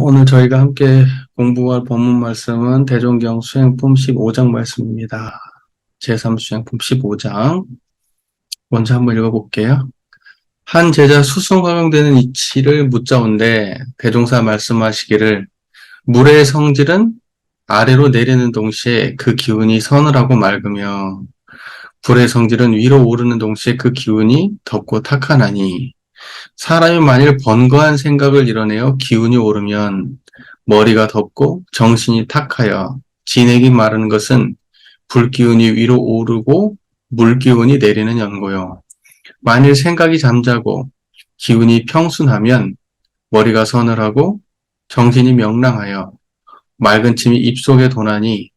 오늘 저희가 함께 공부할 본문 말씀은 대종경 수행품 15장 말씀입니다. 제3수행품 15장. 먼저 한번 읽어볼게요. 한 제자 수승화강되는 이치를 묻자온데 대종사 말씀하시기를 물의 성질은 아래로 내리는 동시에 그 기운이 서늘하고 맑으며 불의 성질은 위로 오르는 동시에 그 기운이 덥고 탁하나니 사람이 만일 번거한 생각을 이뤄내어 기운이 오르면 머리가 덥고 정신이 탁하여 진액이 마르는 것은 불기운이 위로 오르고 물기운이 내리는 연고요. 만일 생각이 잠자고 기운이 평순하면 머리가 서늘하고 정신이 명랑하여 맑은 침이 입속에 도나니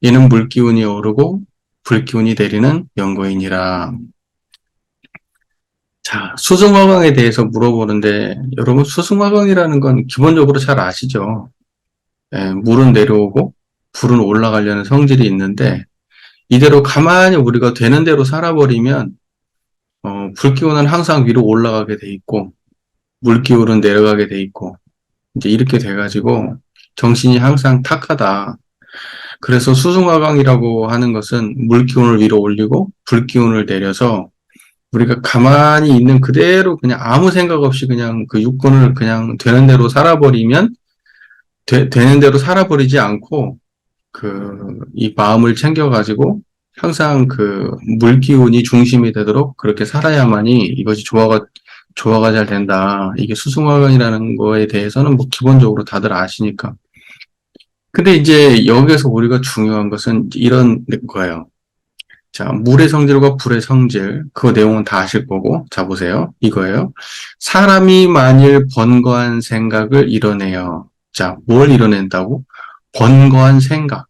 이는 물기운이 오르고 불기운이 내리는 연고이니라. 자, 수승화강에 대해서 물어보는데 여러분 수승화강이라는 건 기본적으로 잘 아시죠? 물은 내려오고 불은 올라가려는 성질이 있는데 이대로 가만히 우리가 되는 대로 살아버리면 불기운은 항상 위로 올라가게 돼 있고 물기운은 내려가게 돼 있고 이제 이렇게 돼가지고 정신이 항상 탁하다. 그래서 수승화강이라고 하는 것은 물기운을 위로 올리고 불기운을 내려서 우리가 가만히 있는 그대로 그냥 아무 생각 없이 그냥 그 육군을 그냥 되는 대로 살아버리면 되는 대로 살아버리지 않고 이 마음을 챙겨가지고 항상 그 물기운이 중심이 되도록 그렇게 살아야만이 이것이 조화가 잘 된다. 이게 수승화강이라는 거에 대해서는 뭐 기본적으로 다들 아시니까. 근데 이제 여기서 우리가 중요한 것은 이런 거예요. 자, 물의 성질과 불의 성질, 그 내용은 다 아실 거고, 자, 보세요. 이거예요. 사람이 만일 번거한 생각을 이뤄내요. 자, 뭘 이뤄낸다고? 번거한 생각.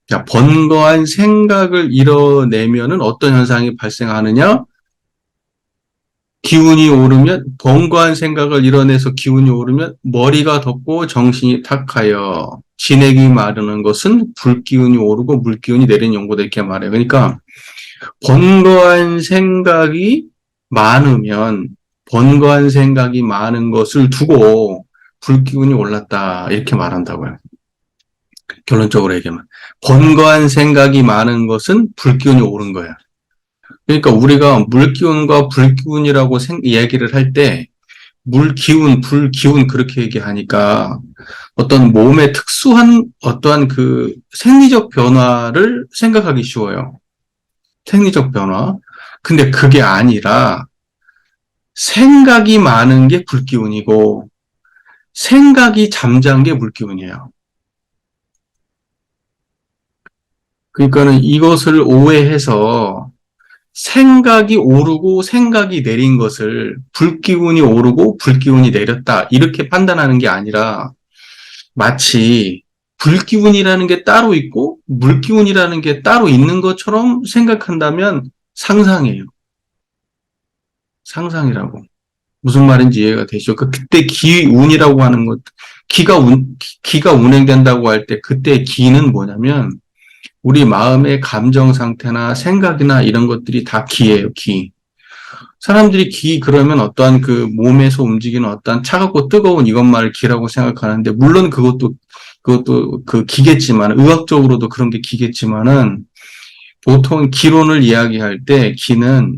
자, 번거한 생각을 이뤄내면은 어떤 현상이 발생하느냐? 기운이 오르면, 번거한 생각을 이뤄내서 기운이 오르면 머리가 덥고 정신이 탁하여 진액이 마르는 것은 불기운이 오르고 물기운이 내리는 연고다 이렇게 말해요. 그러니까 번거한 생각이 많으면 번거한 생각이 많은 것을 두고 불기운이 올랐다 이렇게 말한다고요. 결론적으로 얘기하면 번거한 생각이 많은 것은 불기운이 오른 거야. 그러니까 우리가 물기운과 불기운이라고 이야기를 할 때 물기운, 불기운 그렇게 얘기하니까 어떤 몸의 특수한 어떠한 그 생리적 변화를 생각하기 쉬워요. 생리적 변화. 근데 그게 아니라 생각이 많은 게 불기운이고 생각이 잠잠한 게 물기운이에요. 그러니까는 이것을 오해해서 생각이 오르고 생각이 내린 것을 불기운이 오르고 불기운이 내렸다 이렇게 판단하는 게 아니라 마치 불기운이라는 게 따로 있고 물기운이라는 게 따로 있는 것처럼 생각한다면 상상이에요. 상상이라고. 무슨 말인지 이해가 되시죠? 그때 기운이라고 하는 것, 기가 운행된다고 할 때 그때 기는 뭐냐면 우리 마음의 감정 상태나 생각이나 이런 것들이 다 기예요, 기. 사람들이 기 그러면 어떠한 그 몸에서 움직이는 어떠한 차갑고 뜨거운 이것만을 기라고 생각하는데 물론 그것도 그 기겠지만 의학적으로도 그런 게 기겠지만은 보통 기론을 이야기할 때 기는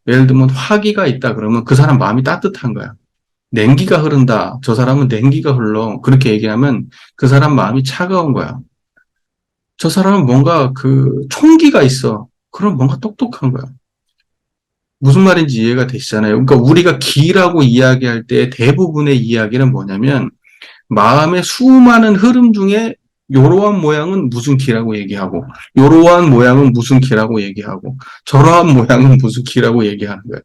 예를 들면 화기가 있다 그러면 그 사람 마음이 따뜻한 거야. 냉기가 흐른다. 저 사람은 냉기가 흘러. 그렇게 얘기하면 그 사람 마음이 차가운 거야. 저 사람은 뭔가 그 총기가 있어. 그럼 뭔가 똑똑한 거야. 무슨 말인지 이해가 되시잖아요. 그러니까 우리가 기라고 이야기할 때 대부분의 이야기는 뭐냐면 마음의 수많은 흐름 중에 요러한 모양은 무슨 기라고 얘기하고 요러한 모양은 무슨 기라고 얘기하고 저러한 모양은 무슨 기라고 얘기하는 거예요.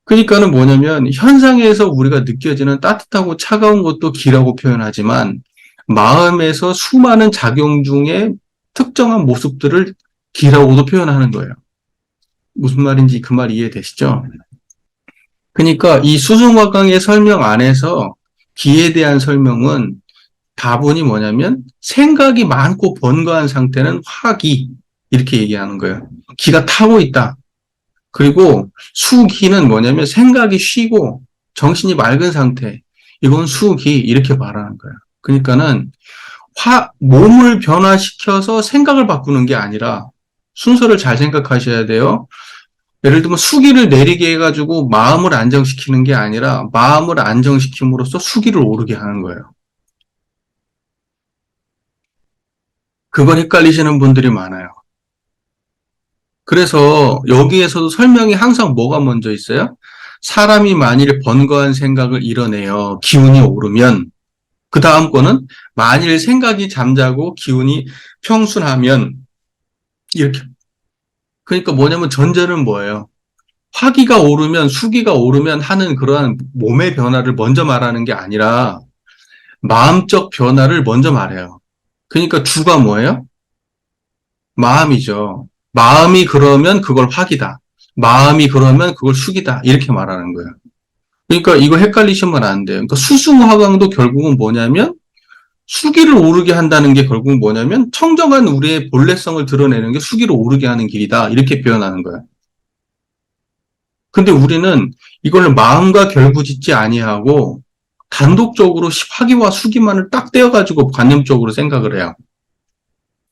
그러니까는 뭐냐면 현상에서 우리가 느껴지는 따뜻하고 차가운 것도 기라고 표현하지만 마음에서 수많은 작용 중에 특정한 모습들을 기라고도 표현하는 거예요. 무슨 말인지 그 말 이해되시죠? 그러니까 이 수승화강의 설명 안에서 기에 대한 설명은 다분히 뭐냐면 생각이 많고 번거한 상태는 화기 이렇게 얘기하는 거예요. 기가 타고 있다. 그리고 수기는 뭐냐면 생각이 쉬고 정신이 맑은 상태. 이건 수기 이렇게 말하는 거예요. 그러니까는 몸을 변화시켜서 생각을 바꾸는 게 아니라 순서를 잘 생각하셔야 돼요. 예를 들면 수기를 내리게 해가지고 마음을 안정시키는 게 아니라 마음을 안정시킴으로써 수기를 오르게 하는 거예요. 그걸 헷갈리시는 분들이 많아요. 그래서 여기에서도 설명이 항상 뭐가 먼저 있어요? 사람이 만일 번거한 생각을 이뤄내요. 기운이 오르면 그 다음 거는 만일 생각이 잠자고 기운이 평순하면 이렇게. 그러니까 뭐냐면 전제는 뭐예요? 화기가 오르면 수기가 오르면 하는 그러한 몸의 변화를 먼저 말하는 게 아니라 마음적 변화를 먼저 말해요. 그러니까 주가 뭐예요? 마음이죠. 마음이 그러면 그걸 화기다. 마음이 그러면 그걸 수기다. 이렇게 말하는 거예요. 그러니까 이거 헷갈리시면 안 돼요. 그러니까 수승화강도 결국은 뭐냐면 수기를 오르게 한다는 게 결국은 뭐냐면 청정한 우리의 본래성을 드러내는 게 수기를 오르게 하는 길이다. 이렇게 표현하는 거예요. 근데 우리는 이걸 마음과 결부짓지 아니하고 단독적으로 화기와 수기만을 딱 떼어가지고 관념적으로 생각을 해요.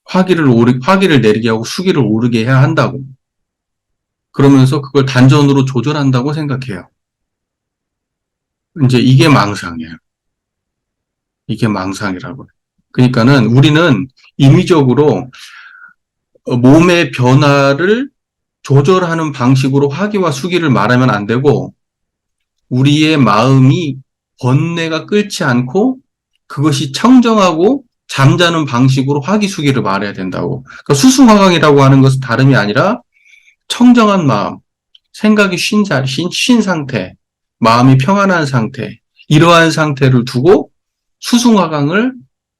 화기를 내리게 하고 수기를 오르게 해야 한다고. 그러면서 그걸 단전으로 조절한다고 생각해요. 이제 이게 망상이에요. 이게 망상이라고. 그러니까는 우리는 임의적으로 몸의 변화를 조절하는 방식으로 화기와 수기를 말하면 안 되고 우리의 마음이 번뇌가 끓지 않고 그것이 청정하고 잠자는 방식으로 화기수기를 말해야 된다고. 그러니까 수승화강이라고 하는 것은 다름이 아니라 청정한 마음, 생각이 쉰 상태, 마음이 평안한 상태, 이러한 상태를 두고 수승화강을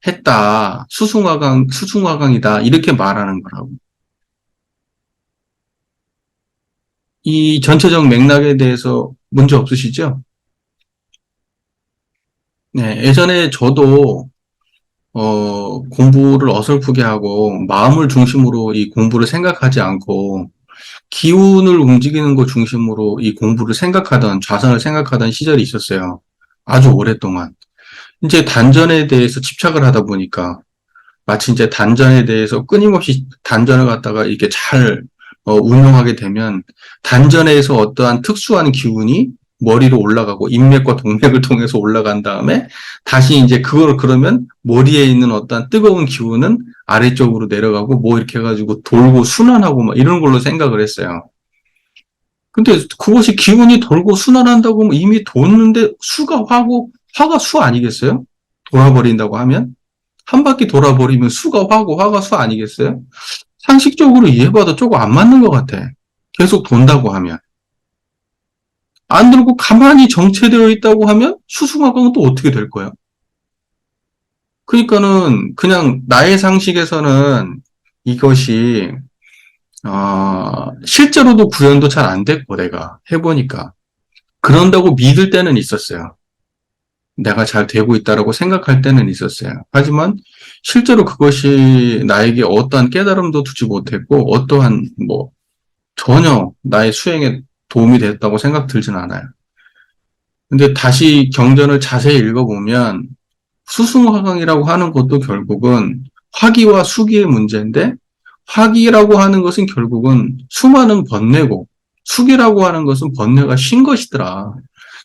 했다. 수승화강이다. 이렇게 말하는 거라고. 이 전체적 맥락에 대해서 문제 없으시죠? 네, 예전에 저도 공부를 어설프게 하고 마음을 중심으로 이 공부를 생각하지 않고 기운을 움직이는 것 중심으로 이 공부를 좌선을 생각하던 시절이 있었어요. 아주 오랫동안. 이제 단전에 대해서 집착을 하다 보니까 마치 이제 단전에 대해서 끊임없이 단전을 갖다가 이렇게 잘 운용하게 되면 단전에서 어떠한 특수한 기운이 머리로 올라가고 인맥과 동맥을 통해서 올라간 다음에 다시 이제 그걸 그러면 머리에 있는 어떠한 뜨거운 기운은 아래쪽으로 내려가고 뭐 이렇게 해가지고 돌고 순환하고 막 이런 걸로 생각을 했어요. 근데 그것이 기운이 돌고 순환한다고 하면 이미 뒀는데 수가 화고 화가 수 아니겠어요? 돌아버린다고 하면 한 바퀴 돌아버리면 수가 화고 화가 수 아니겠어요? 상식적으로 이해봐도 조금 안 맞는 것 같아. 계속 돈다고 하면. 안 들고 가만히 정체되어 있다고 하면 수승화강은 또 어떻게 될 거야? 그러니까는 그냥 나의 상식에서는 이것이 실제로도 구현도 잘 안 됐고 내가 해보니까 그런다고 믿을 때는 있었어요. 내가 잘 되고 있다라고 생각할 때는 있었어요. 하지만 실제로 그것이 나에게 어떠한 깨달음도 두지 못했고 어떠한 전혀 나의 수행에 도움이 됐다고 생각 들진 않아요. 근데 다시 경전을 자세히 읽어보면 수승화강이라고 하는 것도 결국은 화기와 수기의 문제인데 화기라고 하는 것은 결국은 수많은 번뇌고 수기라고 하는 것은 번뇌가 쉰 것이더라.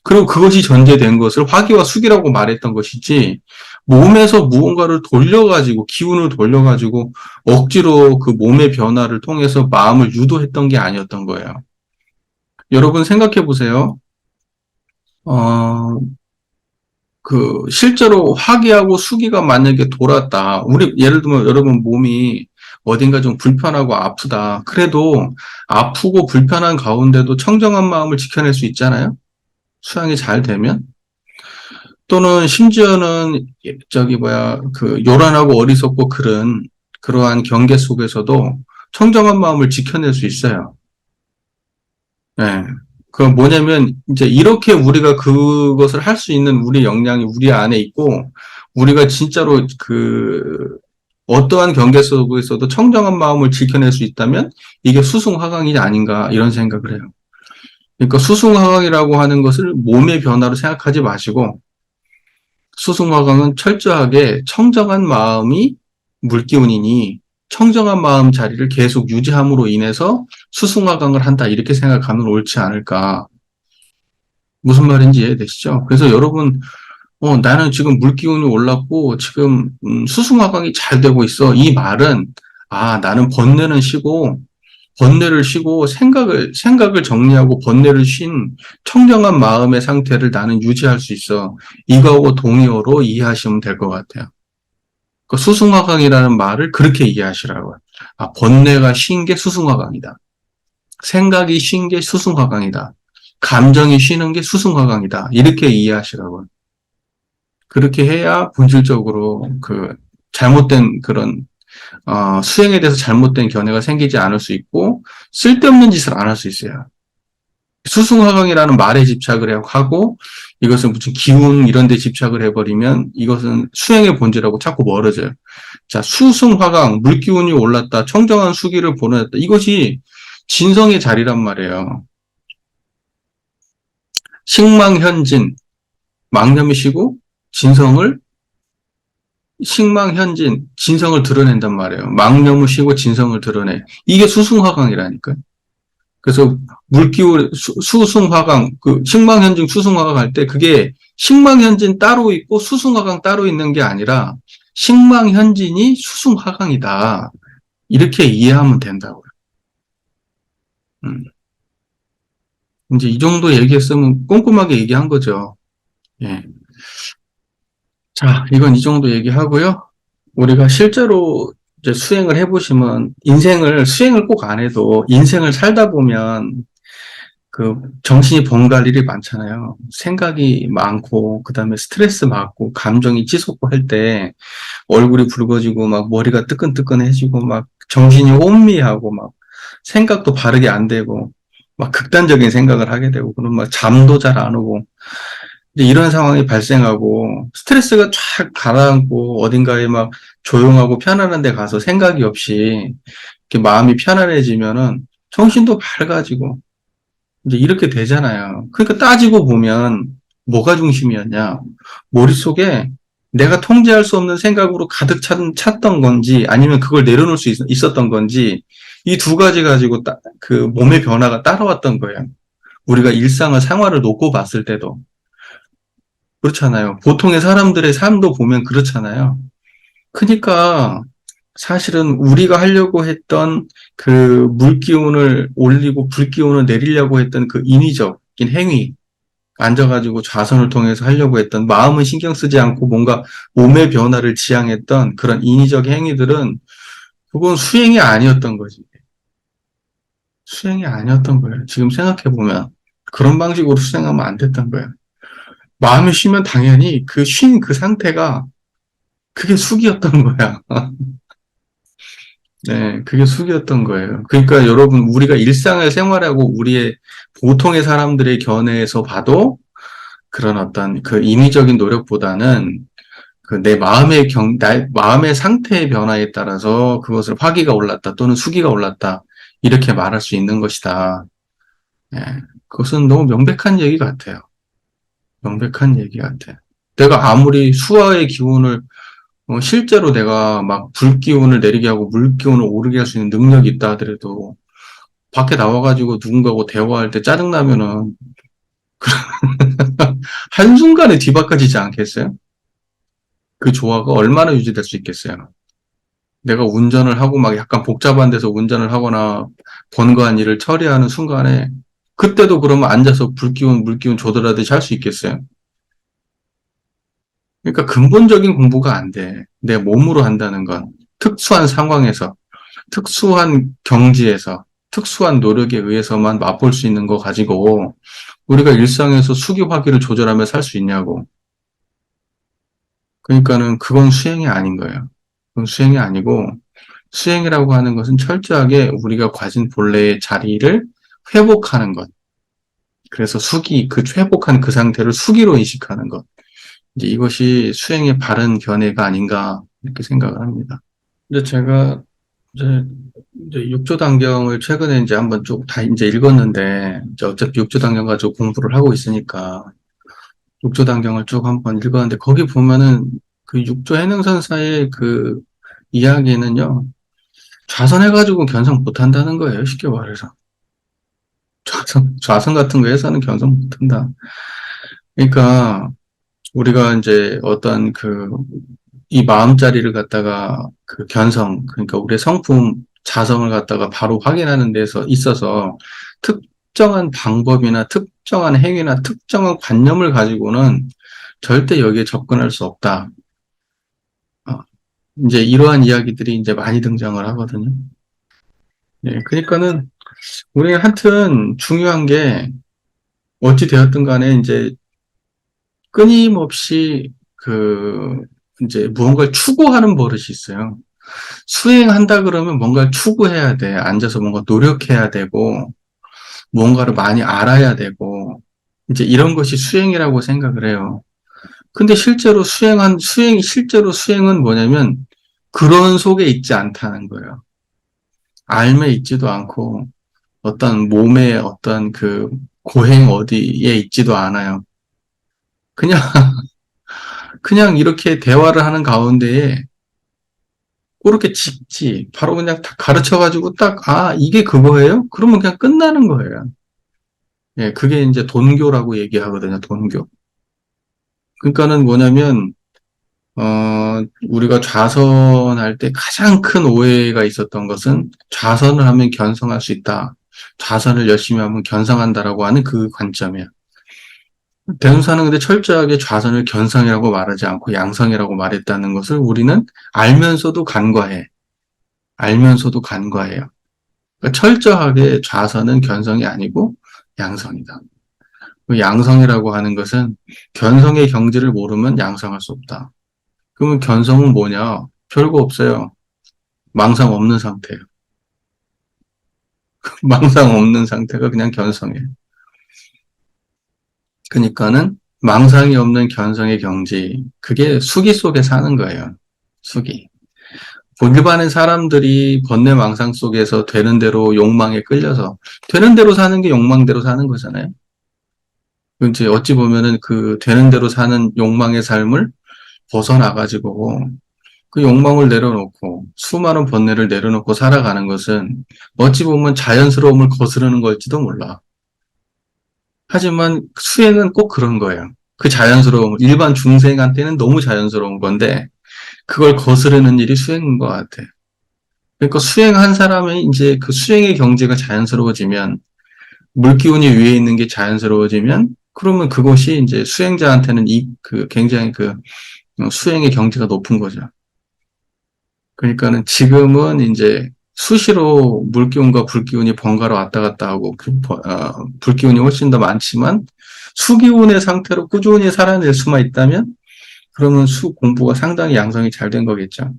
그리고 그것이 전제된 것을 화기와 수기라고 말했던 것이지 몸에서 무언가를 돌려가지고 기운을 돌려가지고 억지로 그 몸의 변화를 통해서 마음을 유도했던 게 아니었던 거예요. 여러분 생각해 보세요. 실제로 화기하고 수기가 만약에 돌았다. 예를 들면 여러분 몸이 어딘가 좀 불편하고 아프다. 그래도 아프고 불편한 가운데도 청정한 마음을 지켜낼 수 있잖아요. 수양이 잘 되면. 또는 심지어는 요란하고 어리석고 그러한 경계 속에서도 청정한 마음을 지켜낼 수 있어요. 네. 그 뭐냐면 이제 이렇게 우리가 그것을 할 수 있는 우리 역량이 우리 안에 있고 우리가 진짜로 어떠한 경계 속에서도 청정한 마음을 지켜낼 수 있다면 이게 수승화강이 아닌가 이런 생각을 해요. 그러니까 수승화강이라고 하는 것을 몸의 변화로 생각하지 마시고 수승화강은 철저하게 청정한 마음이 물기운이니 청정한 마음 자리를 계속 유지함으로 인해서 수승화강을 한다 이렇게 생각하면 옳지 않을까. 무슨 말인지 이해되시죠? 그래서 여러분 나는 지금 물기운이 올랐고 지금 수승화강이 잘 되고 있어. 이 말은 나는 번뇌를 쉬고 생각을 정리하고 번뇌를 쉰 청정한 마음의 상태를 나는 유지할 수 있어. 이거하고 동의어로 이해하시면 될 것 같아요. 그 수승화강이라는 말을 그렇게 이해하시라고요. 번뇌가 쉰 게 수승화강이다. 생각이 쉰 게 수승화강이다. 감정이 쉬는 게 수승화강이다. 이렇게 이해하시라고요. 그렇게 해야 본질적으로 그 잘못된 그런 수행에 대해서 잘못된 견해가 생기지 않을 수 있고 쓸데없는 짓을 안 할 수 있어요. 수승화강이라는 말에 집착을 하고 이것은 무슨 기운 이런 데 집착을 해버리면 이것은 수행의 본질하고 자꾸 멀어져요. 자, 수승화강, 물기운이 올랐다, 청정한 수기를 보내다 이것이 진성의 자리란 말이에요. 식망현진, 망념이 쉬고 진성을 드러낸단 말이에요. 망념을 쉬고 진성을 드러내. 이게 수승화강이라니까요. 그래서 물기운 수승화강 그 식망현진 수승화강 할 때 그게 식망현진 따로 있고 수승화강 따로 있는 게 아니라 식망현진이 수승화강이다. 이렇게 이해하면 된다고요. 이제 이 정도 얘기했으면 꼼꼼하게 얘기한 거죠. 예. 자, 이건 이 정도 얘기하고요. 우리가 실제로 이제 수행을 해보시면 수행을 꼭 안 해도 인생을 살다 보면 그 정신이 번갈 일이 많잖아요. 생각이 많고 그다음에 스트레스 받고 감정이 치솟고 할 때 얼굴이 붉어지고 막 머리가 뜨끈뜨끈해지고 막 정신이 혼미하고 막 생각도 바르게 안 되고 막 극단적인 생각을 하게 되고 그럼 막 잠도 잘 안 오고 이제 이런 상황이 발생하고 스트레스가 쫙 가라앉고 어딘가에 막 조용하고 편안한 데 가서 생각이 없이 이렇게 마음이 편안해지면은 정신도 밝아지고 이제 이렇게 되잖아요. 그러니까 따지고 보면 뭐가 중심이었냐? 머릿속에 내가 통제할 수 없는 생각으로 가득 찼던 건지 아니면 그걸 내려놓을 수 있었던 건지 이 두 가지 가지고 그 몸의 변화가 따라왔던 거예요. 우리가 생활을 놓고 봤을 때도 그렇잖아요. 보통의 사람들의 삶도 보면 그렇잖아요. 그러니까 사실은 우리가 하려고 했던 그 물기운을 올리고 불기운을 내리려고 했던 그 인위적인 행위, 앉아가지고 좌선을 통해서 하려고 했던 마음은 신경 쓰지 않고 뭔가 몸의 변화를 지향했던 그런 인위적 행위들은 그건 수행이 아니었던 거지. 수행이 아니었던 거예요. 지금 생각해보면 그런 방식으로 수행하면 안 됐던 거예요. 마음이 쉬면 당연히 그 상태가 그게 숙이었던 거야. 네, 그게 숙이었던 거예요. 그러니까 여러분, 우리가 일상을 생활하고 우리의 보통의 사람들의 견해에서 봐도 그런 어떤 그 인위적인 노력보다는 그 내 마음의 상태의 변화에 따라서 그것을 화기가 올랐다 또는 수기가 올랐다 이렇게 말할 수 있는 것이다. 예, 그것은 너무 명백한 얘기 같아요. 명백한 얘기 같아요. 내가 아무리 수화의 기운을 실제로 내가 막 불기운을 내리게 하고 물기운을 오르게 할 수 있는 능력이 있다 하더라도 밖에 나와가지고 누군가하고 대화할 때 짜증나면은 한순간에 뒤바꿔지지 않겠어요? 그 조화가 얼마나 유지될 수 있겠어요? 내가 운전을 하고 막 약간 복잡한 데서 운전을 하거나 번거한 일을 처리하는 순간에 그때도 그러면 앉아서 불기운, 물기운 조절하듯이 할 수 있겠어요? 그러니까 근본적인 공부가 안 돼. 내 몸으로 한다는 건 특수한 상황에서 특수한 경지에서 특수한 노력에 의해서만 맛볼 수 있는 거 가지고 우리가 일상에서 수기 화기를 조절하며 살 수 있냐고. 그러니까는 그건 수행이 아닌 거예요. 그건 수행이 아니고 수행이라고 하는 것은 철저하게 우리가 가진 본래의 자리를 회복하는 것. 그래서 회복한 그 상태를 수기로 인식하는 것. 이제 이것이 수행의 바른 견해가 아닌가 이렇게 생각을 합니다. 근데 제가 이제 육조단경을 최근에 이제 한번 쭉 다 이제 읽었는데, 이제 어차피 육조단경 가지고 공부를 하고 있으니까, 육조단경을 쭉 한번 읽었는데 거기 보면은 그 육조 해능선사의 그 이야기는요, 좌선해가지고 견성 못한다는 거예요. 쉽게 말해서. 좌선 같은 거 해서는 견성 못한다. 그러니까 우리가 이제 어떤 이 마음자리를 갖다가 그 견성, 그러니까 우리의 성품, 자성을 갖다가 바로 확인하는 데서 있어서 특정한 방법이나 특정한 행위나 특정한 관념을 가지고는 절대 여기에 접근할 수 없다. 어, 이제 이러한 이야기들이 이제 많이 등장을 하거든요. 예, 그러니까는 우리 하여튼 중요한 게 어찌 되었든 간에 이제 끊임없이 이제 무언가를 추구하는 버릇이 있어요. 수행한다 그러면 뭔가를 추구해야 돼. 앉아서 뭔가 노력해야 되고, 무언가를 많이 알아야 되고, 이제 이런 것이 수행이라고 생각을 해요. 근데 실제로 수행은 뭐냐면, 그런 속에 있지 않다는 거예요. 알매 있지도 않고, 어떤 몸의 어떤 고행 어디에 있지도 않아요. 그냥, 그냥 이렇게 대화를 하는 가운데에 그렇게 직지, 바로 그냥 다 가르쳐가지고 딱, 아, 이게 그거예요? 그러면 그냥 끝나는 거예요. 예, 그게 이제 돈교라고 얘기하거든요, 돈교. 그러니까는 뭐냐면, 우리가 좌선할 때 가장 큰 오해가 있었던 것은 좌선을 하면 견성할 수 있다. 좌선을 열심히 하면 견성한다라고 하는 그 관점이야. 대운사는 근데 철저하게 좌선을 견성이라고 말하지 않고 양성이라고 말했다는 것을 우리는 알면서도 간과해. 알면서도 간과해요. 그러니까 철저하게 좌선은 견성이 아니고 양성이다. 그 양성이라고 하는 것은 견성의 경지를 모르면 양성할 수 없다. 그러면 견성은 뭐냐? 별거 없어요. 망상 없는 상태예요. 망상 없는 상태가 그냥 견성이에요. 그러니까는 망상이 없는 견성의 경지, 그게 수기 속에 사는 거예요. 수기. 일반의 사람들이 번뇌망상 속에서 되는 대로 욕망에 끌려서 되는 대로 사는 게 욕망대로 사는 거잖아요. 이제 어찌 보면은 되는 대로 사는 욕망의 삶을 벗어나가지고 그 욕망을 내려놓고 수많은 번뇌를 내려놓고 살아가는 것은 어찌 보면 자연스러움을 거스르는 걸지도 몰라. 하지만 수행은 꼭 그런 거예요. 그 자연스러움, 일반 중생한테는 너무 자연스러운 건데 그걸 거스르는 일이 수행인 것 같아. 그러니까 수행한 사람이 이제 그 수행의 경지가 자연스러워지면 물기운이 위에 있는 게 자연스러워지면 그러면 그것이 이제 수행자한테는 굉장히 수행의 경지가 높은 거죠. 그러니까는 지금은 이제 수시로 물기운과 불기운이 번갈아 왔다 갔다 하고 불기운이 훨씬 더 많지만 수기운의 상태로 꾸준히 살아낼 수만 있다면 그러면 수 공부가 상당히 양성이 잘 된 거겠죠.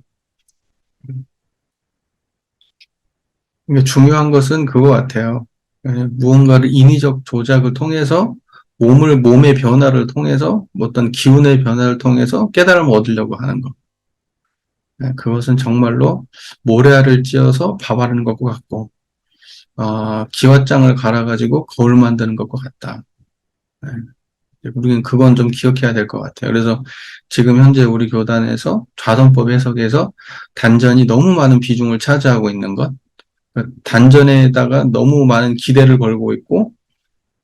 그러니까 중요한 것은 그거 같아요. 무언가를 인위적 조작을 통해서 몸의 변화를 통해서 어떤 기운의 변화를 통해서 깨달음을 얻으려고 하는 것. 그것은 정말로 모래알을 찧어서 밥하는 것과 같고 기왓장을 갈아가지고 거울 만드는 것과 같다. 네. 우리는 그건 좀 기억해야 될 것 같아요. 그래서 지금 현재 우리 교단에서 좌선법 해석에서 단전이 너무 많은 비중을 차지하고 있는 것, 단전에다가 너무 많은 기대를 걸고 있고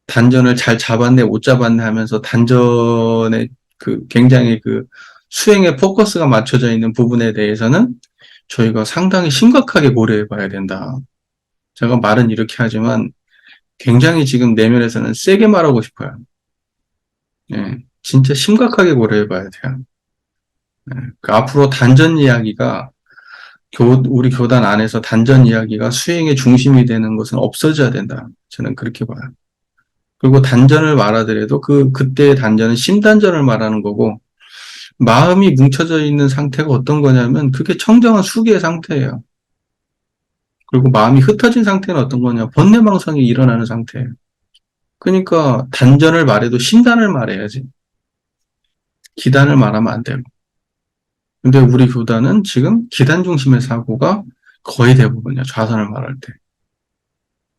단전을 잘 잡았네 못 잡았네 하면서 단전에 굉장히 수행에 포커스가 맞춰져 있는 부분에 대해서는 저희가 상당히 심각하게 고려해 봐야 된다. 제가 말은 이렇게 하지만 굉장히 지금 내면에서는 세게 말하고 싶어요. 예, 진짜 심각하게 고려해 봐야 돼요. 예, 앞으로 단전 이야기가 우리 교단 안에서 단전 이야기가 수행의 중심이 되는 것은 없어져야 된다. 저는 그렇게 봐요. 그리고 단전을 말하더라도 그때의 단전은 심단전을 말하는 거고, 마음이 뭉쳐져 있는 상태가 어떤 거냐면, 그게 청정한 수기의 상태예요. 그리고 마음이 흩어진 상태는 어떤 거냐, 번뇌망상이 일어나는 상태예요. 그러니까 단전을 말해도 심단을 말해야지. 기단을 말하면 안 되고. 근데 우리 교단은 지금 기단 중심의 사고가 거의 대부분이야, 좌선을 말할 때.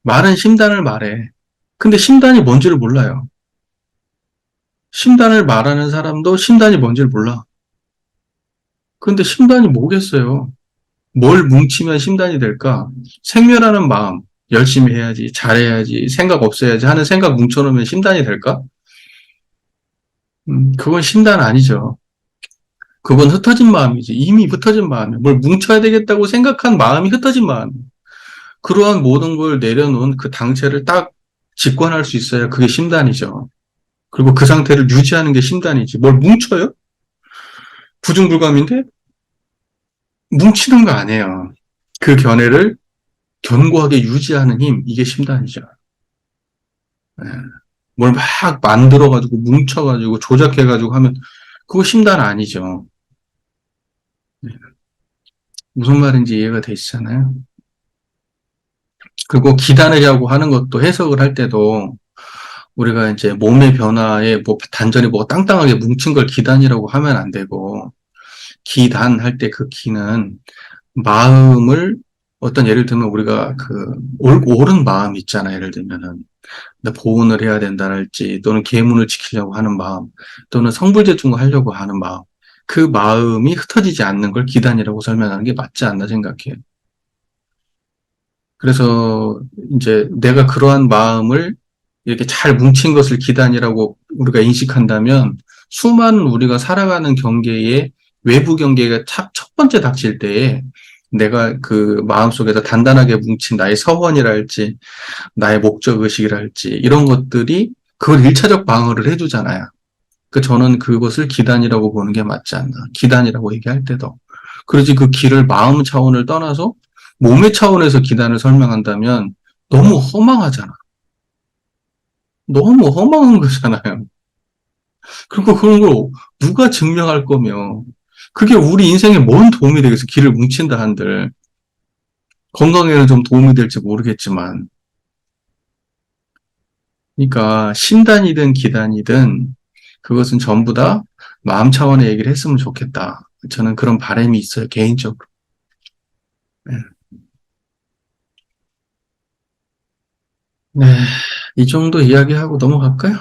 말은 심단을 말해. 근데 심단이 뭔지를 몰라요. 심단을 말하는 사람도 심단이 뭔지를 몰라. 근데 심단이 뭐겠어요? 뭘 뭉치면 심단이 될까? 생멸하는 마음, 열심히 해야지, 잘해야지, 생각 없애야지 하는 생각 뭉쳐놓으면 심단이 될까? 그건 심단 아니죠. 그건 흩어진 마음이지. 이미 흩어진 마음이야. 뭘 뭉쳐야 되겠다고 생각한 마음이 흩어진 마음. 그러한 모든 걸 내려놓은 그 당체를 딱 직관할 수 있어야 그게 심단이죠. 그리고 그 상태를 유지하는 게 심단이지. 뭘 뭉쳐요? 부중불감인데? 뭉치는 거 아니에요. 그 견해를 견고하게 유지하는 힘, 이게 심단이죠. 예. 뭘 막 만들어가지고, 뭉쳐가지고, 조작해가지고 하면, 그거 심단 아니죠. 예. 무슨 말인지 이해가 되시잖아요. 그리고 기다리려고 하는 것도 해석을 할 때도, 우리가 이제 몸의 변화에 뭐 단전이 뭐 땅땅하게 뭉친 걸 기단이라고 하면 안 되고, 기단 할 때 그 기는 마음을 어떤 예를 들면 우리가 그 옳은 마음 있잖아요. 예를 들면은 보온을 해야 된다랄지 또는 계문을 지키려고 하는 마음 또는 성불재충을 하려고 하는 마음 그 마음이 흩어지지 않는 걸 기단이라고 설명하는 게 맞지 않나 생각해요. 그래서 이제 내가 그러한 마음을 이렇게 잘 뭉친 것을 기단이라고 우리가 인식한다면 수많은 우리가 살아가는 경계에 외부 경계가 첫 번째 닥칠 때에 내가 그 마음속에서 단단하게 뭉친 나의 서원이랄지 나의 목적의식이랄지 이런 것들이 그걸 일차적 방어를 해주잖아요. 그 저는 그것을 기단이라고 보는 게 맞지 않나. 기단이라고 얘기할 때도. 그러지 그 길을 마음 차원을 떠나서 몸의 차원에서 기단을 설명한다면 너무 허망하잖아. 너무 허망한 거잖아요. 그리고 그런 걸 누가 증명할 거며 그게 우리 인생에 뭔 도움이 되겠어. 길을 뭉친다 한들. 건강에는 좀 도움이 될지 모르겠지만. 그러니까 신단이든 기단이든 그것은 전부 다 마음 차원의 얘기를 했으면 좋겠다. 저는 그런 바람이 있어요, 개인적으로. 네. 네, 이 정도 이야기하고 넘어갈까요?